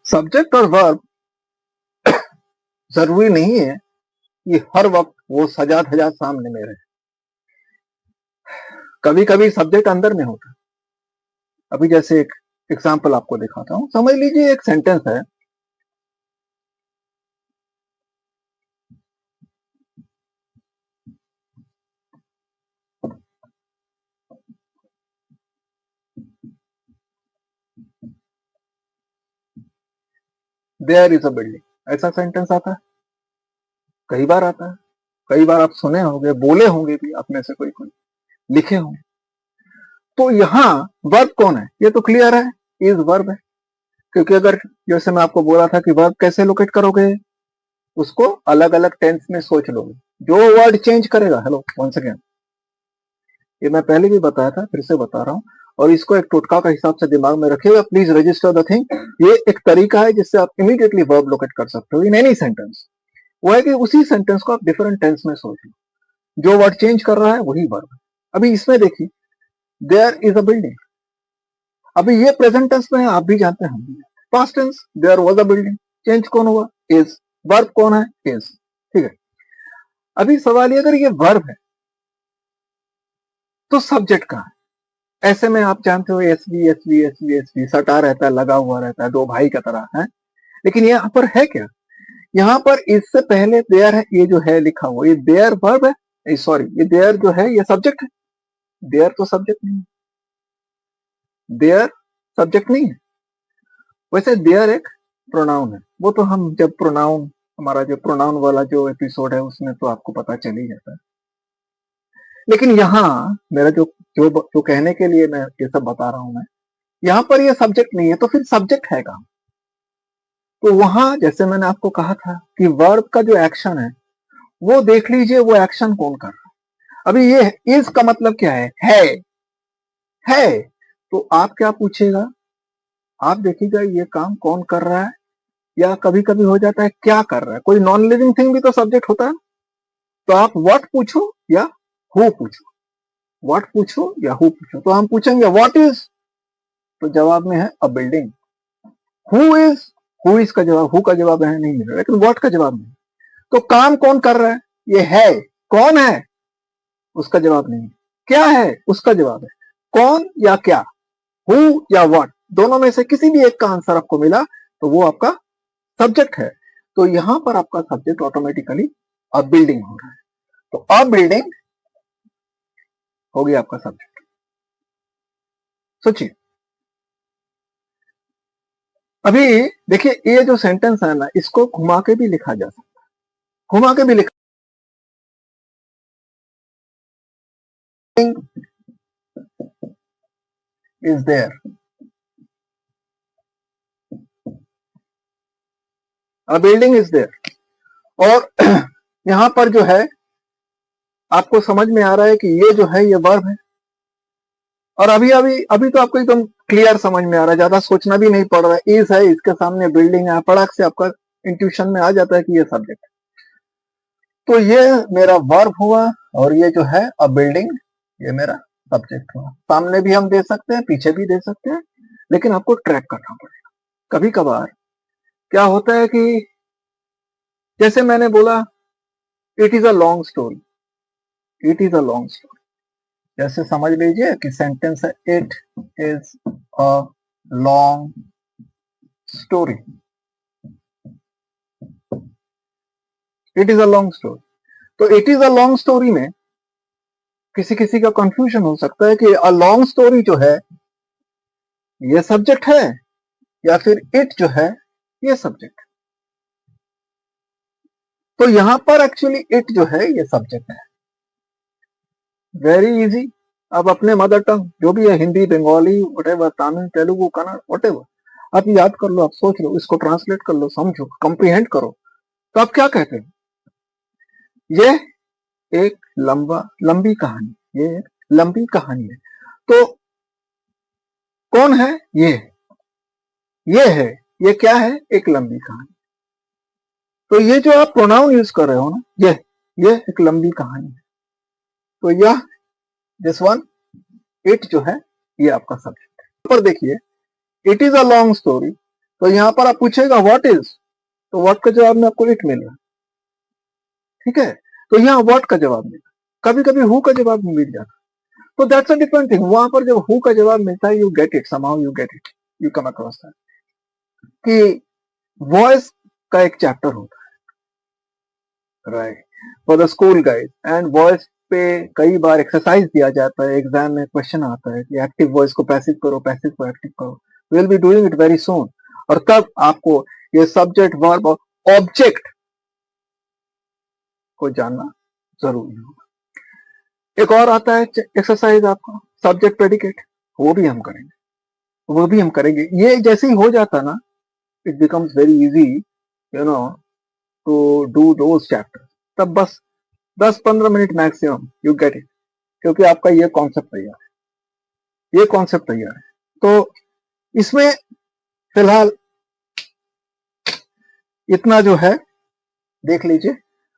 Subject और verb जरूरी नहीं है कि हर वक्त वो सजा धजा सामने में रहे। कभी कभी सब्जेक्ट अंदर में होता है। अभी जैसे एक एग्जांपल आपको दिखाता हूं। समझ लीजिए एक सेंटेंस है, देयर इज अ बिल्डिंग। ऐसा सेंटेंस आता है, कई बार आता है, कई बार आप सुने होंगे, बोले होंगे भी आप में से कोई कोई, लिखे होंगे। तो यहाँ वर्ब कौन है ये तो क्लियर है, इज वर्ब है। क्योंकि अगर जैसे मैं आपको बोला था कि वर्ब कैसे लोकेट करोगे, उसको अलग अलग टेंस में सोच लोगे, जो वर्ड चेंज करेगा। हेलो वंस अगेन, ये मैं पहले भी बताया था, फिर से बता रहा हूं, और इसको एक टोटका का हिसाब से दिमाग में रखिएगा। Please register the thing. ये एक तरीका है जिससे आप इमीडिएटली वर्ब लोकेट कर सकते हो इन एनी सेंटेंस। वो है कि उसी सेंटेंस को आप डिफरेंट टेंस में सोच लो, जो वर्ड चेंज कर रहा है वही वर्ब है। अभी इसमें देखिए, देयर इज अ बिल्डिंग। अभी ये प्रेजेंट टेंस में है, आप भी जानते हैं, हम भी। Past tense, there was a building, change कौन हुआ, इज। वर्ब कौन है, इज। ठीक है। अभी सवाल ये, अगर ये वर्ब है तो सब्जेक्ट कहां है? ऐसे में आप जानते हो एसवी एसवी एसवी एसवी सटा रहता है, लगा हुआ रहता है, दो भाई का तरह है। लेकिन यहाँ पर है क्या, यहाँ पर इससे पहले देयर है, ये जो है लिखा हुआ, ये देयर वर्ब है, सॉरी ये देयर जो है ये सब्जेक्ट है। देयर तो सब्जेक्ट नहीं है, देयर सब्जेक्ट नहीं है। वैसे देयर एक प्रोनाउन है, वो तो हम जब प्रोनाउन, हमारा जो प्रोनाउन वाला जो एपिसोड है उसमें तो आपको पता चल ही जाता है। लेकिन यहाँ मेरा जो कहने के लिए मैं ये सब बता रहा हूं, मैं यहाँ पर ये सब्जेक्ट नहीं है, तो फिर सब्जेक्ट है कहां? तो वहां जैसे मैंने आपको कहा था कि वर्ब का जो एक्शन है वो देख लीजिए, वो एक्शन कौन कर रहा है। अभी ये इज का मतलब क्या है। तो आप क्या पूछेगा, आप देखिएगा ये काम कौन कर रहा है, या कभी कभी हो जाता है क्या कर रहा है। कोई नॉन लिविंग थिंग भी तो सब्जेक्ट होता है। तो आप व्हाट पूछो या हु पूछो, व्हाट पूछो या हु पूछो। तो हम पूछेंगे व्हाट इज, तो जवाब में है अ बिल्डिंग। हु इज का जवाब, हु का जवाब है नहीं मिल रहा, लेकिन व्हाट का जवाब नहीं। तो काम कौन कर रहा है, ये है। कौन है, उसका जवाब नहीं है। क्या है, उसका जवाब है। कौन या क्या, हु या व्हाट, दोनों में से किसी भी एक का आंसर आपको मिला तो वो आपका सब्जेक्ट है। तो यहां पर आपका सब्जेक्ट ऑटोमेटिकली अ बिल्डिंग हो रहा है। तो अ बिल्डिंग हो गया आपका सब्जेक्ट। सोचिए, अभी देखिए ये जो सेंटेंस है ना, इसको घुमा के भी लिखा जा सकता है, घुमा के भी लिखा। Is there, a building is there. और यहां पर जो है आपको समझ में आ रहा है कि ये जो है ये वर्ब है। और अभी अभी अभी तो आपको एकदम क्लियर समझ में आ रहा है, ज्यादा सोचना भी नहीं पड़ रहा है। इज है, इसके सामने बिल्डिंग है, पड़ाक से आपका इंट्यूशन में आ जाता है कि ये सब्जेक्ट है। तो ये मेरा वर्ब हुआ, और ये जो है अ बिल्डिंग, ये मेरा सब्जेक्ट हुआ। सामने भी हम दे सकते हैं, पीछे भी दे सकते हैं, लेकिन आपको ट्रैक करना पड़ेगा। कभी कभार क्या होता है कि जैसे मैंने बोला it is a long story, it is a long story. जैसे समझ लीजिए कि सेंटेंस है it is a long story, it is a long story. तो it is a long story में किसी किसी का कंफ्यूजन हो सकता है कि अ लॉन्ग स्टोरी जो है ये सब्जेक्ट है, या फिर इट जो है ये सब्जेक्ट है। तो यहां पर एक्चुअली इट जो है ये सब्जेक्ट है। Very easy. अब अपने मदर टंग जो भी है, हिंदी, बंगाली, व्हाटएवर, तमिल, तेलुगु, कन्नड़, व्हाटएवर, आप याद कर लो, आप सोच लो, इसको ट्रांसलेट कर लो, समझो, कंप्रीहेंड करो। तो आप क्या कहते हो, ये एक लंबी कहानी, ये एक लंबी कहानी है। तो कौन है, ये है, ये क्या है, एक लंबी कहानी। तो ये जो आप प्रोनाउन यूज कर रहे हो ना, ये एक लंबी कहानी है। तो यह दिस वन, इट जो है ये आपका सब्जेक्ट है। पर देखिए, it is a long story, तो यहां पर आप पूछेगा व्हाट इज, तो व्हाट का जवाब में आपको इट मिल रहा है, ठीक है। तो यहाँ व्हाट का जवाब मिला, कभी कभी हु का जवाब मिल जाता, तो दैट्स अ डिफरेंट थिंग। वहां पर जब हु का जवाब मिलता है, you get it, somehow you get it, you come across that कि वॉइस का एक चैप्टर होता है, right, for the school guide. And voice पे कई बार एक्सरसाइज दिया जाता है, एग्जाम में क्वेश्चन आता है कि एक्टिव वॉइस को पैसिव करो, पैसिव को एक्टिव करो। Will be doing it very soon. और तब आपको ये सब्जेक्ट वर्ब और ऑब्जेक्ट को जानना जरूरी होगा। एक और आता है एक्सरसाइज आपका सब्जेक्ट प्रेडिकेट, वो भी हम करेंगे, वो भी हम करेंगे। ये जैसे ही हो जाता ना, it becomes very easy, you know, to do those chapter. तब बस 10-15 minute maximum, you get it, क्योंकि आपका ये कॉन्सेप्ट तैयार है, ये कॉन्सेप्ट तैयार है। तो इसमें फिलहाल इतना जो है देख लीजिए।